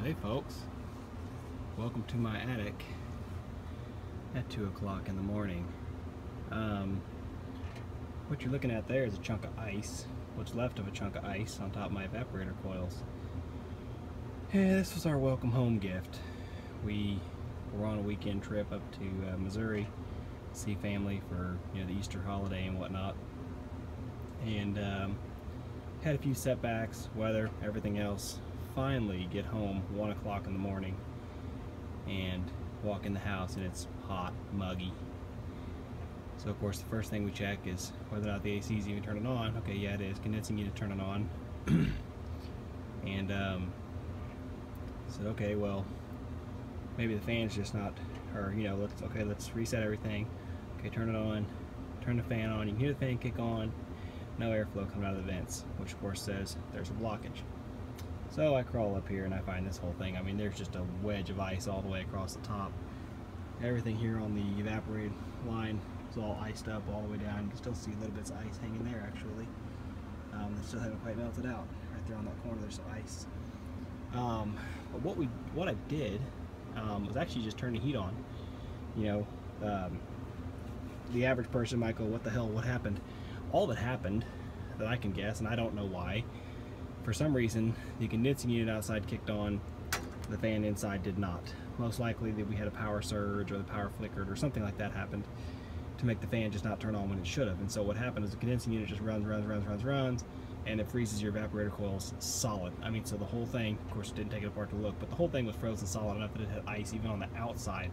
Hey folks, welcome to my attic at 2 o'clock in the morning. What you're looking at there is a chunk of ice, what's left of a chunk of ice on top of my evaporator coils. Yeah, this was our welcome home gift. We were on a weekend trip up to Missouri to see family for the Easter holiday and whatnot, and had a few setbacks, weather, everything else. Finally get home 1 o'clock in the morning and walk in the house and it's hot, muggy. So of course the first thing we check is whether or not the AC is even turning on. Okay, yeah, it is. Condensing unit turning on. And said, okay, well, maybe the fan's just not, or let's reset everything. Okay, turn it on, turn the fan on. You can hear the fan kick on, no airflow coming out of the vents, which of course says there's a blockage. So I crawl up here and I find this whole thing. I mean, there's just a wedge of ice all the way across the top. Everything here on the evaporated line is all iced up all the way down. You can still see little bits of ice hanging there, actually. That still haven't quite melted out. Right there on that corner, there's some ice. But what I did was actually just turn the heat on. The average person might go, "What the hell? What happened?" All that happened, that I can guess, and I don't know why. For some reason, the condensing unit outside kicked on, the fan inside did not. Most likely that we had a power surge or the power flickered or something like that happened to make the fan just not turn on when it should have. And so what happened is the condensing unit just runs, and it freezes your evaporator coils solid. I mean, so the whole thing, of course, didn't take it apart to look, but the whole thing was frozen solid enough that it had ice even on the outside,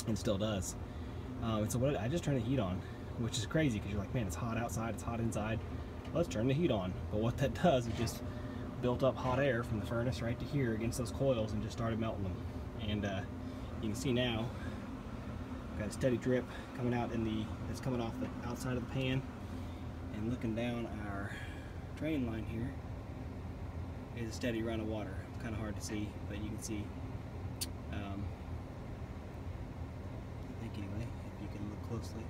and still does. And so I just turned the heat on, which is crazy because you're like, man, it's hot outside, it's hot inside. Let's turn the heat on. But what that does, it just built up hot air from the furnace right to here against those coils and just started melting them. And you can see now, I've got a steady drip coming out it's coming off the outside of the pan, and looking down our drain line here is a steady run of water. It's kind of hard to see, but you can see, I think anyway, if you can look closely.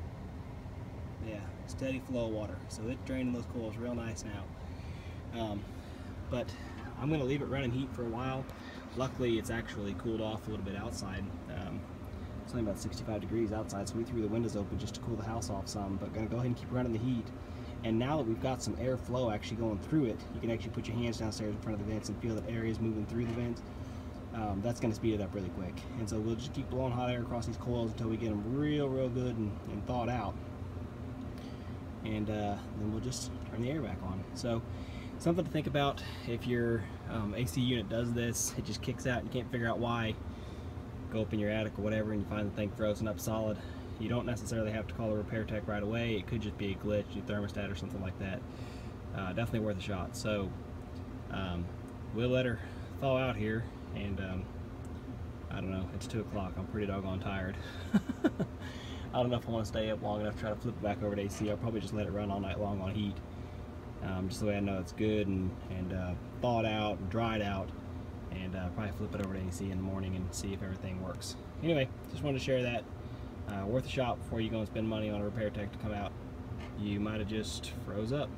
Yeah, steady flow of water. So it's draining those coils real nice now. But I'm going to leave it running heat for a while. Luckily, it's actually cooled off a little bit outside. It's only about 65 degrees outside, so we threw the windows open just to cool the house off some. But going to go ahead and keep running the heat. And now that we've got some air flow actually going through it, you can actually put your hands downstairs in front of the vents and feel that air is moving through the vents. That's going to speed it up really quick. And so we'll just keep blowing hot air across these coils until we get them real good and thawed out. And then we'll just turn the air back on. So something to think about if your AC unit does this. It just kicks out and you can't figure out why. Go up in your attic or whatever and you find the thing frozen up solid. You don't necessarily have to call a repair tech right away. It could just be a glitch, your thermostat or something like that. Definitely worth a shot. So we'll let her thaw out here, and I don't know, it's 2 o'clock. I'm pretty doggone tired. I don't know if I want to stay up long enough to try to flip it back over to AC. I'll probably just let it run all night long on heat, just so I know it's good and thawed out and dried out, and probably flip it over to AC in the morning and see if everything works. Anyway, just wanted to share that. Worth a shot before you go and spend money on a repair tech to come out. You might have just froze up.